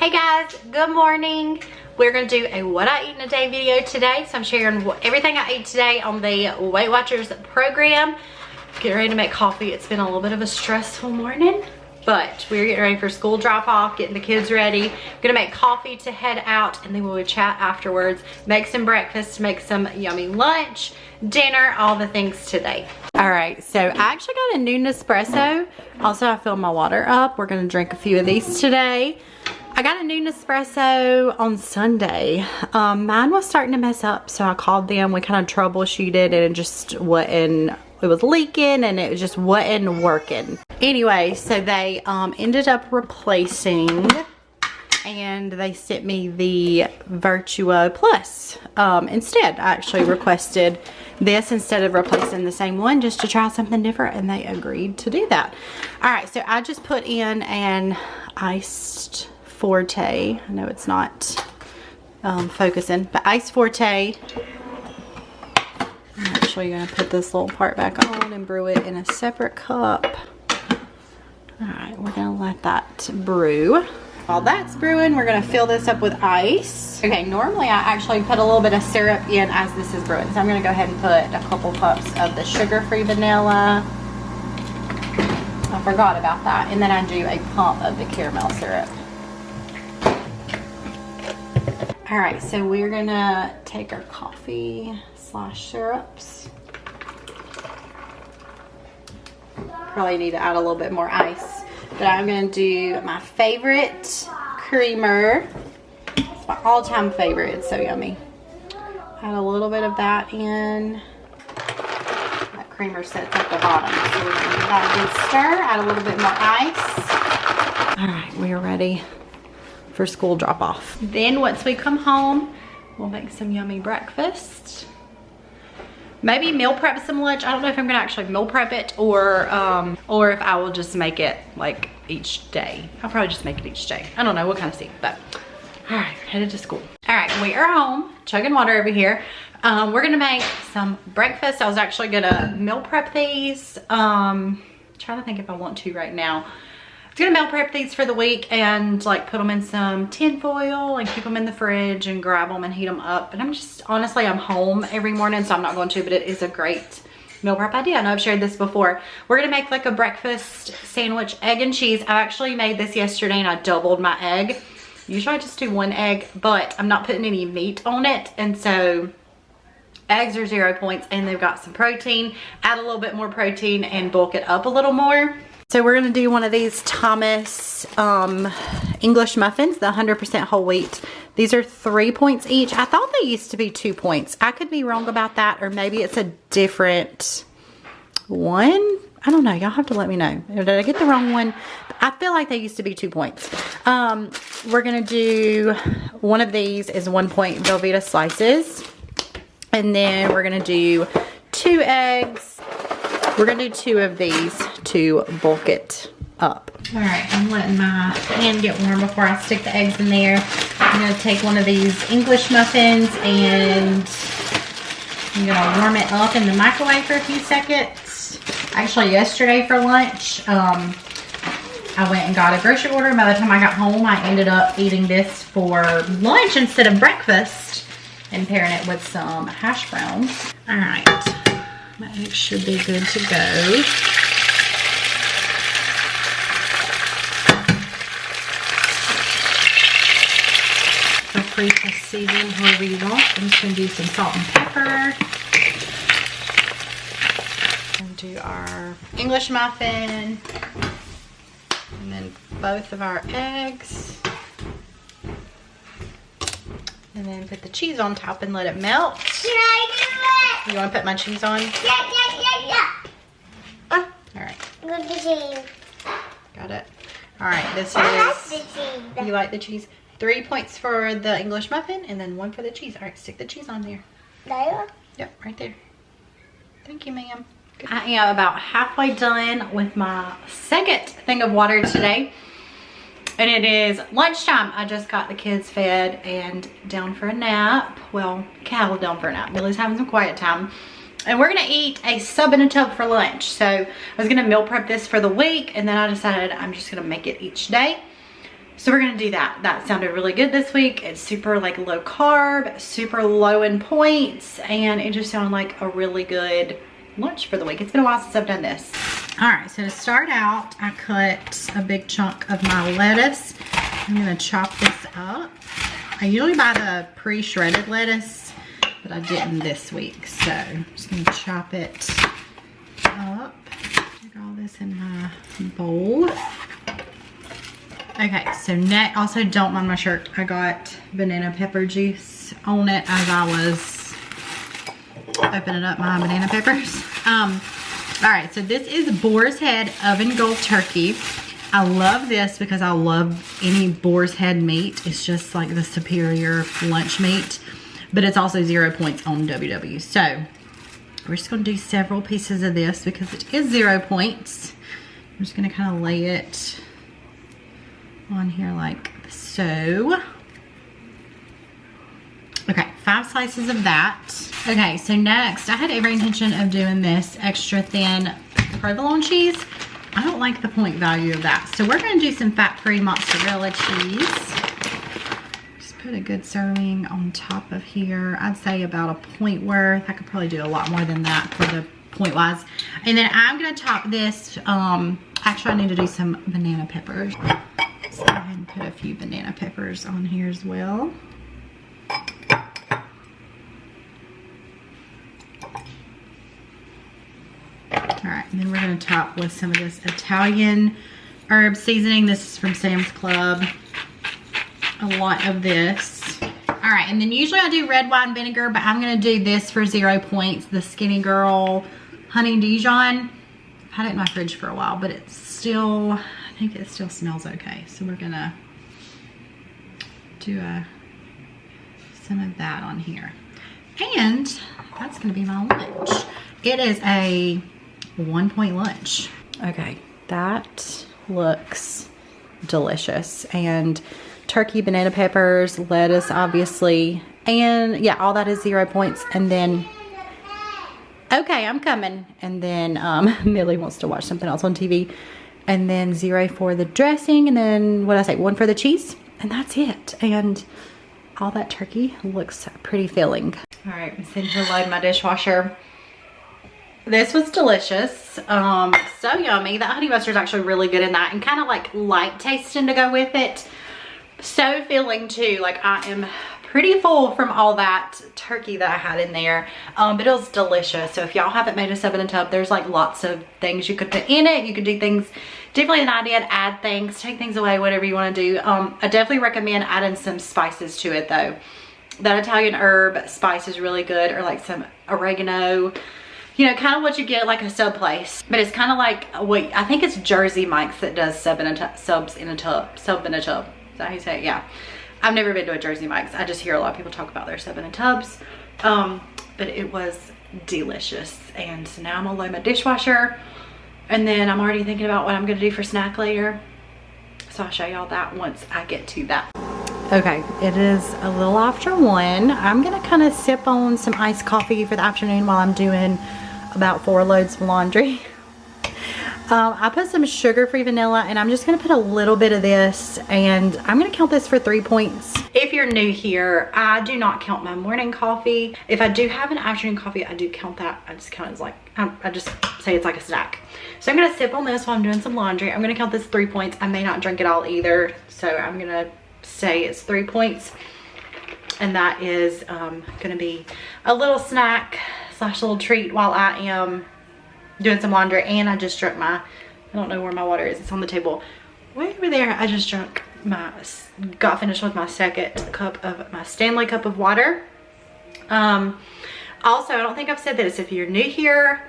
Hey guys, good morning. We're gonna do a what I eat in a day video today. So I'm sharing everything I ate today on the Weight Watchers program. Getting ready to make coffee. It's been a little bit of a stressful morning, but we're getting ready for school drop off, getting the kids ready. I'm gonna make coffee to head out, and then we'll chat afterwards, make some breakfast, make some yummy lunch, dinner, all the things today. All right, so I actually got a new Nespresso. Also, I filled my water up. We're gonna drink a few of these today. I got a new Nespresso on Sunday. Mine was starting to mess up, so I called them. We kind of troubleshooted it, and it just wasn't, it was leaking and it just wasn't working. Anyway, so they ended up replacing, and they sent me the Virtuo Plus instead. I actually requested this instead of replacing the same one, just to try something different, and they agreed to do that. All right, so I just put in an iced Forte. I know it's not focusing, but iced Forte. I'm actually gonna put this little part back on and brew it in a separate cup. All right, we're gonna let that brew. While that's brewing, we're gonna fill this up with ice. Okay, normally I actually put a little bit of syrup in as this is brewing, so I'm gonna go ahead and put a couple cups of the sugar-free vanilla. I forgot about that. And then I do a pump of the caramel syrup. All right, so we're gonna take our coffee slash syrups. Probably need to add a little bit more ice, but I'm gonna do my favorite creamer. It's my all-time favorite, it's so yummy. Add a little bit of that in. That creamer sits at the bottom, so we're gonna give that a good stir, add a little bit more ice. All right, we are ready for school drop off. Then once we come home, we'll make some yummy breakfast. Maybe meal prep some lunch. I don't know if I'm gonna actually meal prep it or if I will just make it like each day. I'll probably just make it each day. I don't know, we'll kind of see, but all right, headed to school. All right, we are home, chugging water over here. We're gonna make some breakfast. I was actually gonna meal prep these. Trying to think if I want to right now. I'm gonna meal prep these for the week and like put them in some tin foil and keep them in the fridge and grab them and heat them up. And I'm just, honestly, I'm home every morning, so I'm not going to, but it is a great meal prep idea. I know I've shared this before. We're gonna make like a breakfast sandwich, egg and cheese. I actually made this yesterday and I doubled my egg. Usually I just do one egg, but I'm not putting any meat on it. And so eggs are 0 points, and they've got some protein. Add a little bit more protein and bulk it up a little more. So we're gonna do one of these Thomas English muffins, the 100% whole wheat. These are 3 points each. I thought they used to be 2 points. I could be wrong about that, or maybe it's a different one. I don't know, y'all have to let me know. Did I get the wrong one? I feel like they used to be 2 points. We're gonna do, one of these is 1 point Velveeta slices. And then we're gonna do 2 eggs. We're gonna do 2 of these to bulk it up. All right, I'm letting my pan get warm before I stick the eggs in there. I'm gonna take one of these English muffins and I'm gonna warm it up in the microwave for a few seconds. Actually, yesterday for lunch, I went and got a grocery order. By the time I got home, I ended up eating this for lunch instead of breakfast and pairing it with some hash browns. All right. My eggs should be good to go. Feel free to season however you want. I'm just going to do some salt and pepper. And do our English muffin. And then both of our eggs. And then put the cheese on top and let it melt. Can I do it? You want to put my cheese on? Yeah. All right. Good cheese. Got it. All right, this I like is, the cheese. you like the cheese? 3 points for the English muffin and then 1 for the cheese. All right, stick the cheese on there. There? Yep, right there. Thank you, ma'am. I am about halfway done with my second thing of water today. And it is lunchtime. I just got the kids fed and down for a nap. Well, Cal down for a nap. Millie's having some quiet time. And we're gonna eat a sub in a tub for lunch. So I was gonna meal prep this for the week, and then I decided I'm just gonna make it each day. So we're gonna do that. That sounded really good this week. It's super like low carb, super low in points, and it just sounded like a really good lunch for the week. It's been a while since I've done this. All right, so to start out, I cut a big chunk of my lettuce. I'm gonna chop this up. I usually buy the pre-shredded lettuce, but I didn't this week. So I'm just gonna chop it up. Get all this in my bowl. Okay, so next, also don't mind my shirt. I got banana pepper juice on it as I was opening up my banana peppers. All right, so this is Boar's Head Oven Gold Turkey. I love this because I love any Boar's Head meat. It's just like the superior lunch meat, but it's also 0 points on WW. So we're just gonna do several pieces of this because it is 0 points. I'm just gonna kind of lay it on here like so. Okay, 5 slices of that. Okay, so next, I had every intention of doing this extra thin provolone cheese. I don't like the point value of that. So we're gonna do some fat-free mozzarella cheese. Just put a good serving on top of here. I'd say about a point worth. I could probably do a lot more than that for the point wise. And then I'm gonna top this, actually I need to do some banana peppers. Let's go ahead and put a few banana peppers on here as well. All right, and then we're gonna top with some of this Italian herb seasoning. This is from Sam's Club. A lot of this. All right, and then usually I do red wine vinegar, but I'm gonna do this for 0 points. The Skinny Girl Honey Dijon. I've had it in my fridge for a while, but it's still, I think it still smells okay. So we're gonna do some of that on here. And that's gonna be my lunch. It is a 1 point lunch. Okay, that looks delicious. And turkey, banana peppers, lettuce, obviously. And yeah, all that is 0 points. And then, okay, I'm coming. And then Millie wants to watch something else on TV. And then 0 for the dressing. And then, what did I say? 1 for the cheese. And that's it. And all that turkey looks pretty filling. All right, I'm sitting here loading my dishwasher. This was delicious. So yummy. That honey mustard is actually really good in that, and kind of like light tasting to go with it. So filling too. Like, I am pretty full from all that turkey that I had in there. But it was delicious. So if y'all haven't made a sub in a tub, there's like lots of things you could put in it. You could do things differently than I did. Add things, take things away, whatever you want to do. I definitely recommend adding some spices to it though. That Italian herb spice is really good, or like some oregano. You know, kind of what you get at like a sub place. But it's kind of like, wait, I think it's Jersey Mike's that does sub in a tub. Is that how you say it? Yeah. I've never been to a Jersey Mike's. I just hear a lot of people talk about their sub in a tubs. But it was delicious. And so now I'm gonna load my dishwasher. And then I'm already thinking about what I'm gonna do for snack later. So I'll show y'all that once I get to that. Okay, it is a little after 1. I'm gonna kind of sip on some iced coffee for the afternoon while I'm doing about 4 loads of laundry. I put some sugar-free vanilla, and I'm just gonna put a little bit of this, and I'm gonna count this for 3 points. If you're new here, I do not count my morning coffee. If I do have an afternoon coffee, I do count that. I just count it as like, I just say it's like a snack. So I'm gonna sip on this while I'm doing some laundry. I'm gonna count this 3 points. I may not drink it all either, so I'm gonna say it's 3 points. And that is gonna be a little snack slash little treat while I am doing some laundry. And I just drank my, I don't know where my water is, it's on the table way over there. I just drank got finished with my second cup of my Stanley cup of water. Also, I don't think I've said this, if you're new here,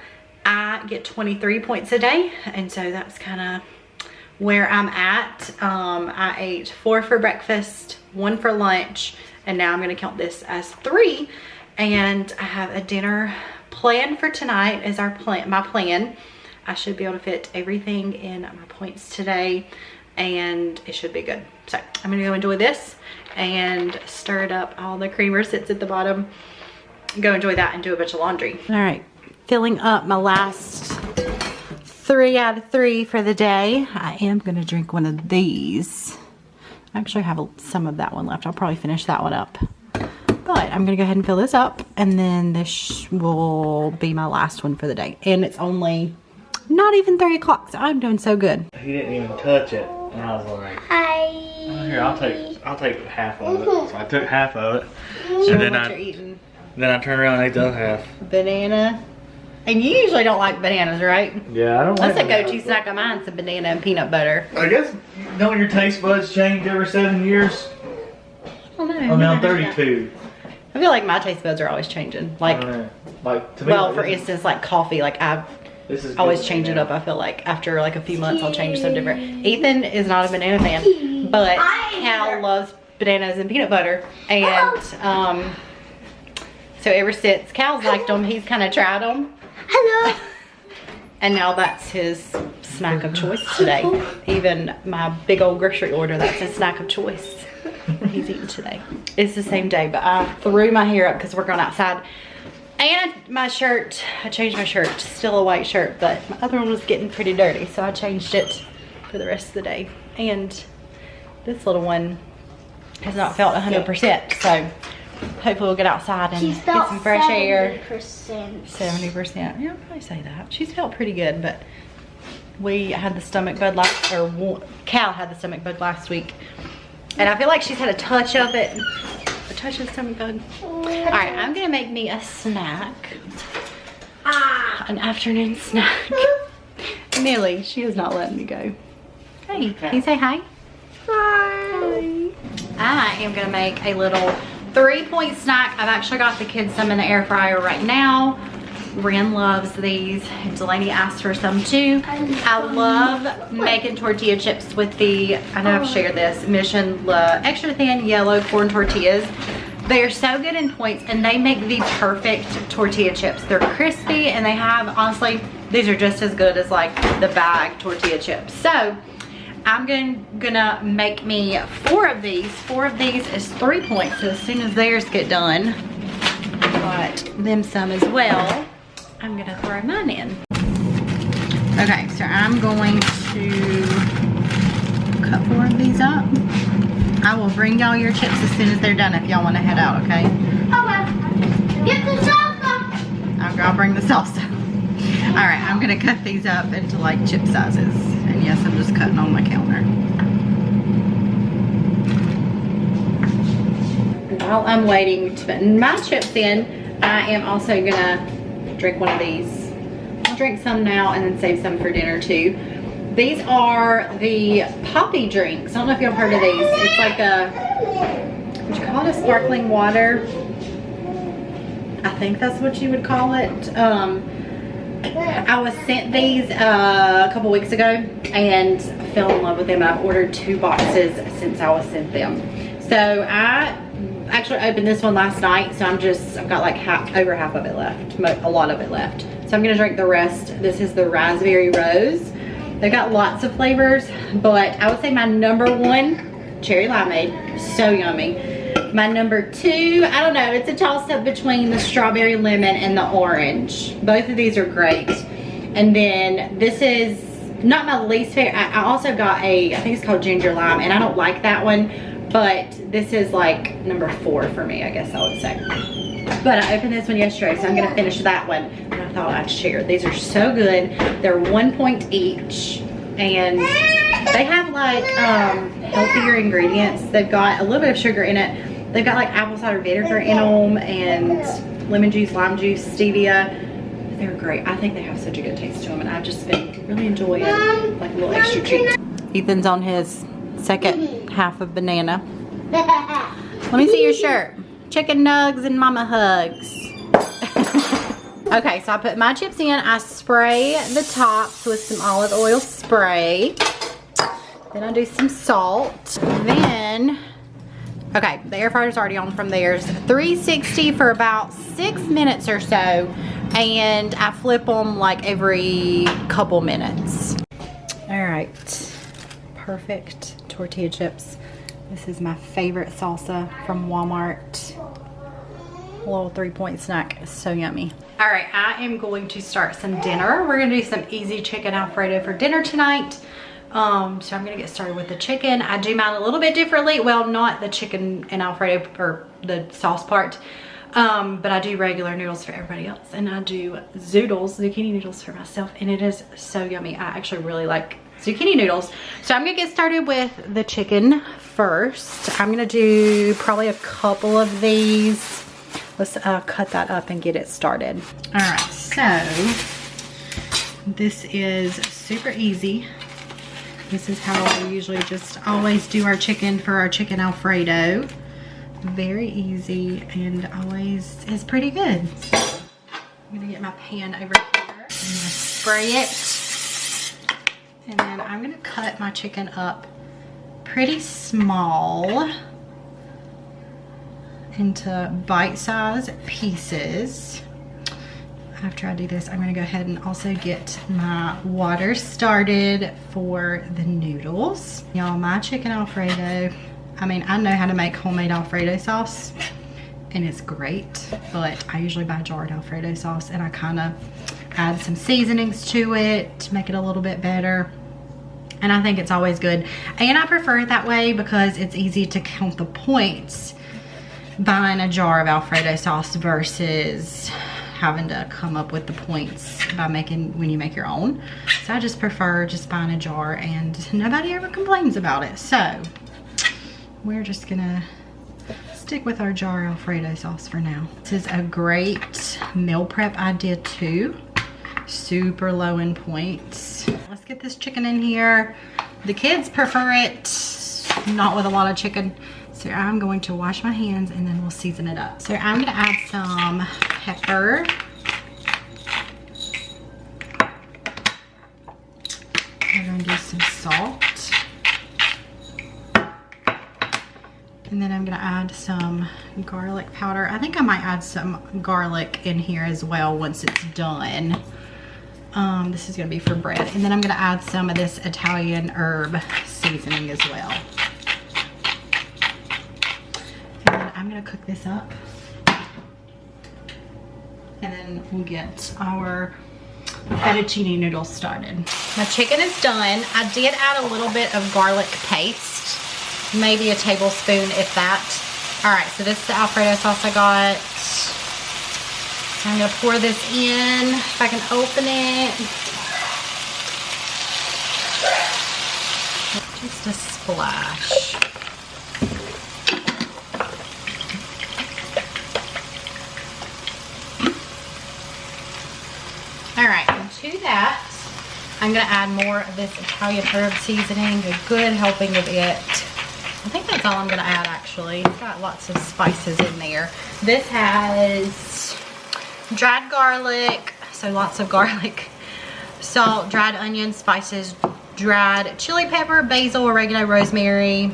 I get 23 points a day, and so that's kind of where I'm at. I ate 4 for breakfast, 1 for lunch, and now I'm gonna count this as 3. And I have a dinner planned for tonight is my plan. I should be able to fit everything in my points today, and it should be good. So I'm gonna go enjoy this and stir it up. All the creamer sits at the bottom. Go enjoy that and do a bunch of laundry. All right, filling up my last 3 out of 3 for the day. I am gonna drink one of these. I actually have some of that one left. I'll probably finish that one up. But I'm gonna go ahead and fill this up, and then this will be my last one for the day. And it's only not even 3 o'clock, so I'm doing so good. He didn't even touch it, and I was like, Hi. oh, here, I'll take half of it. So I took half of it, Show and me what you're eating. then I turned around and ate the other half. Banana. And you usually don't like bananas, right? Yeah, I don't like That's a bananas. go-to snack of mine, some banana and peanut butter. I guess, don't your taste buds change every 7 years? I don't know. I mean, I'm 32. I feel like my taste buds are always changing. Like, I don't know. Like, to me, well, like, for instance, like coffee, like I this is always good change it banana. up. I feel like after like a few months, I'll change something different. Ethan is not a banana fan, but Cal loves bananas and peanut butter. And so ever since Cal's liked them, he's kind of tried them. Hello. And now that's his snack of choice today. Even my big old grocery order, that's his snack of choice that he's eating today. It's the same day, but I threw my hair up because we're going outside. And my shirt, I changed my shirt. Still a white shirt, but my other one was getting pretty dirty, so I changed it for the rest of the day. And this little one has not felt 100%, so hopefully we'll get outside and She's get felt some fresh air. 70%. 70%. Yeah, I'll probably say that. She's felt pretty good, but we had the stomach bug Cal had the stomach bug last week. And I feel like she's had a touch of it. A touch of the stomach bug. Alright, I'm gonna make me a snack. An afternoon snack. Millie, she is not letting me go. Hey, can you say hi? Hi. I am gonna make a little 3-point snack. I've actually got the kids some in the air fryer right now. Ren loves these. Delaney asked for some too. I love making tortilla chips with the, I know I've shared this, Mission extra thin yellow corn tortillas. They are so good in points, and they make the perfect tortilla chips. They're crispy, and they have, honestly, these are just as good as like the bag tortilla chips. So I'm gonna make me 4 of these. 4 of these is 3 points. So as soon as theirs get done, got them some as well. I'm gonna throw mine in. Okay, so I'm going to cut 4 of these up. I will bring y'all your chips as soon as they're done if y'all want to head out, okay? Okay. Get the salsa. I'll bring the salsa. All right, I'm gonna cut these up into like chip sizes. And yes, I'm just cutting on my counter. While I'm waiting to put my chips in, I am also gonna drink one of these. I'll drink some now and then save some for dinner too. These are the poppy drinks. I don't know if y'all heard of these. It's like a, what you call it, a sparkling water. I think that's what you would call it. I was sent these a couple weeks ago and fell in love with them. I've ordered 2 boxes since I was sent them. So I actually opened this one last night, so I've got like over half of it left, a lot of it left. So I'm gonna drink the rest. This is the raspberry rose. They've got lots of flavors, but I would say my number 1, cherry limeade, so yummy. My number 2, I don't know, it's a toss up between the strawberry lemon and the orange. Both of these are great. And then this is not my least favorite. I also got I think it's called ginger lime, and I don't like that one, but this is like number 4 for me, I guess I would say. But I opened this one yesterday, so I'm gonna finish that one. And I thought I'd share. These are so good. They're 1 point each, and they have like healthier ingredients. They've got a little bit of sugar in it. They've got like apple cider vinegar in them, and lemon juice, lime juice, stevia. They're great. I think they have such a good taste to them, and I've just been really enjoying like a little extra treat. Ethan's on his second half of banana. Let me see your shirt. Chicken nugs and mama hugs. Okay, so I put my chips in. I spray the tops with some olive oil spray. Then I do some salt. Then, okay, the air fryer's already on from theirs. 360 for about 6 minutes or so. And I flip them like every couple minutes. All right, perfect tortilla chips. This is my favorite salsa from Walmart. A little 3-point snack, so yummy. All right, I am going to start some dinner. We're gonna do some easy chicken alfredo for dinner tonight. So I'm gonna get started with the chicken. I do mine a little bit differently. Well, not the chicken and Alfredo or the sauce part, but I do regular noodles for everybody else, and I do zoodles, zucchini noodles for myself, and it is so yummy. I actually really like zucchini noodles. So I'm gonna get started with the chicken first. I'm gonna do probably a couple of these. Let's cut that up and get it started. All right, so this is super easy. This is how we usually just always do our chicken for our chicken Alfredo. Very easy and always is pretty good. I'm gonna get my pan over here. I'm gonna spray it. And then I'm gonna cut my chicken up pretty small into bite-sized pieces. After I do this, I'm gonna go ahead and also get my water started for the noodles. Y'all, my chicken Alfredo, I mean, I know how to make homemade Alfredo sauce and it's great, but I usually buy jarred Alfredo sauce and I kind of add some seasonings to it to make it a little bit better. And I think it's always good. And I prefer it that way because it's easy to count the points buying a jar of Alfredo sauce versus having to come up with the points by making when you make your own. So I just prefer just buying a jar and nobody ever complains about it. So we're just gonna stick with our jar Alfredo sauce for now. This is a great meal prep idea too. Super low in points. Let's get this chicken in here. The kids prefer it not with a lot of chicken. So I'm going to wash my hands and then we'll season it up. So I'm gonna add some pepper. I'm gonna do some salt. And then I'm gonna add some garlic powder. I think I might add some garlic in here as well once it's done. This is gonna be for bread. And then I'm gonna add some of this Italian herb seasoning as well. I'm gonna cook this up and then we'll get our fettuccine noodles started. My chicken is done. I did add a little bit of garlic paste, maybe a tablespoon if that. All right, so this is the Alfredo sauce I got. So I'm gonna pour this in, if I can open it. Just a splash. All right, and to that, I'm gonna add more of this Italian herb seasoning, a good helping of it. I think that's all I'm gonna add actually. It's got lots of spices in there. This has dried garlic, so lots of garlic, salt, dried onion, spices, dried chili pepper, basil, oregano, rosemary,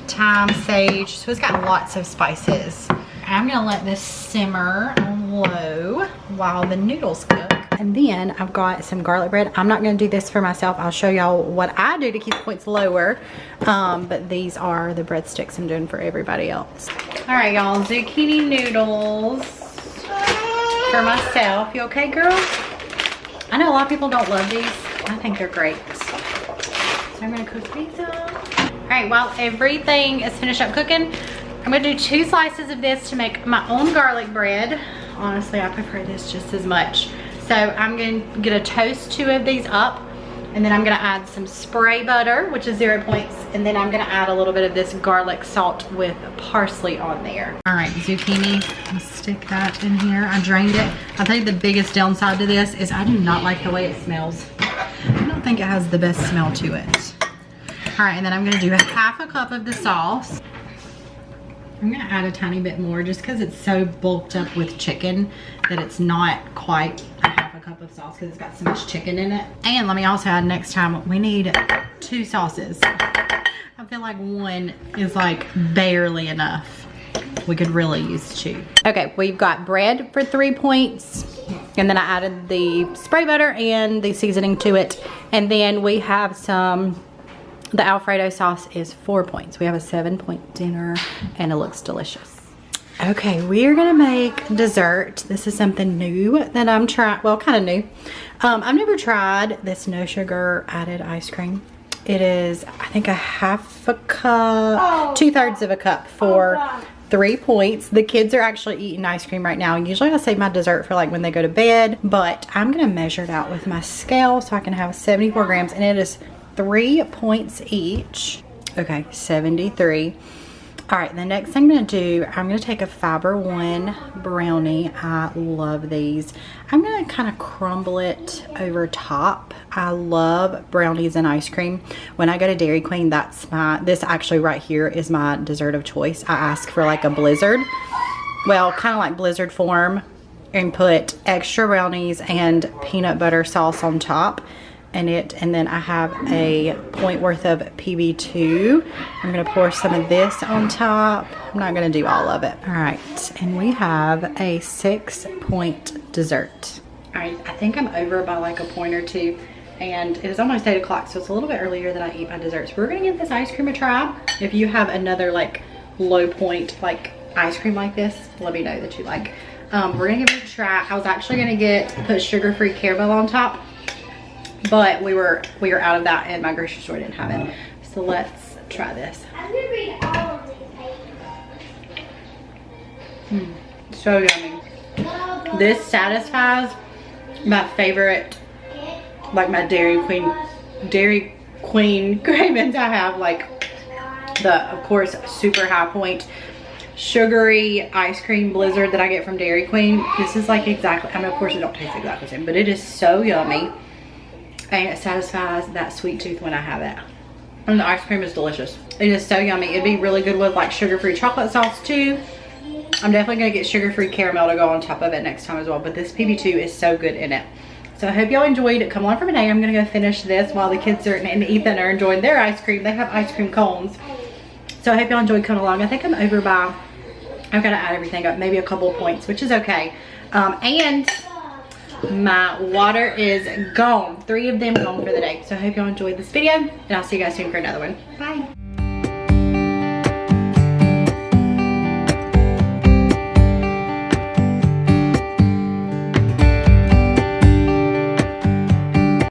thyme, sage. So it's got lots of spices. I'm gonna let this simmer on low while the noodles cook. And then I've got some garlic bread. I'm not gonna do this for myself. I'll show y'all what I do to keep the points lower. But these are the breadsticks I'm doing for everybody else. All right, y'all, zucchini noodles for myself. You okay, girl? I know a lot of people don't love these. I think they're great. So I'm gonna cook these up. All right, while everything is finished up cooking, I'm gonna do 2 slices of this to make my own garlic bread. Honestly, I prefer this just as much. So I'm gonna toast 2 of these up, and then I'm gonna add some spray butter, which is 0 points, and then I'm gonna add a little bit of this garlic salt with parsley on there. All right, zucchini, I'll stick that in here. I drained it. I think the biggest downside to this is I do not like the way it smells. I don't think it has the best smell to it. All right, and then I'm gonna do 1/2 cup of the sauce. I'm gonna add a tiny bit more just because it's so bulked up with chicken that it's not quite 1/2 cup of sauce because it's got so much chicken in it. And let me also add next time, we need 2 sauces. I feel like 1 is like barely enough. We could really use 2. Okay, we've got bread for 3 points. And then I added the spray butter and the seasoning to it. And then we have the Alfredo sauce is 4 points. We have a 7-point dinner and it looks delicious. Okay, we are gonna make dessert. This is something new that I'm trying, well, kind of new. I've never tried this no sugar added ice cream. it is, I think, a half a cup, 2/3 of a cup for 3 points. The kids are actually eating ice cream right now. Usually I save my dessert for like when they go to bed, but I'm gonna measure it out with my scale so I can have 74 grams, and it is 3 points each. Okay, 73. All right, the next thing I'm gonna do, I'm gonna take a Fiber One brownie. I love these. I'm gonna kind of crumble it over top. I love brownies and ice cream. When I go to Dairy Queen, that's this actually right here is my dessert of choice. I ask for like a blizzard, well, kind of like blizzard form, and put extra brownies and peanut butter sauce on top. And then I have a point worth of PB2. I'm gonna pour some of this on top. I'm not gonna do all of it. All right, and we have a 6-point dessert. All right, I think I'm over by like a point or two, and it is almost 8 o'clock, so it's a little bit earlier that I eat my desserts. We're gonna give this ice cream a try. If you have another like low point like ice cream like this, let me know that you like. We're gonna give it a try. I was actually gonna put sugar-free caramel on top, but we were out of that and my grocery store didn't have it. So let's try this. I'm gonna read all of these. So yummy. This satisfies my favorite, like my Dairy Queen cravings. I have like the, of course, super high point sugary ice cream blizzard that I get from Dairy Queen. This is like exactly, I mean, of course it don't taste exactly the same, but it is so yummy. And it satisfies that sweet tooth when I have it. And the ice cream is delicious. It is so yummy. It'd be really good with like sugar-free chocolate sauce too. I'm definitely gonna get sugar-free caramel to go on top of it next time as well. But this PB2 is so good in it. So I hope y'all enjoyed it. Come along for a day. I'm gonna go finish this while the kids are, and Ethan are enjoying their ice cream. They have ice cream cones. So I hope y'all enjoyed coming along. I think I'm over by, I've gotta add everything up, maybe a couple of points, which is okay. And my water is gone. 3 of them gone for the day. So I hope y'all enjoyed this video, and I'll see you guys soon for another one. Bye.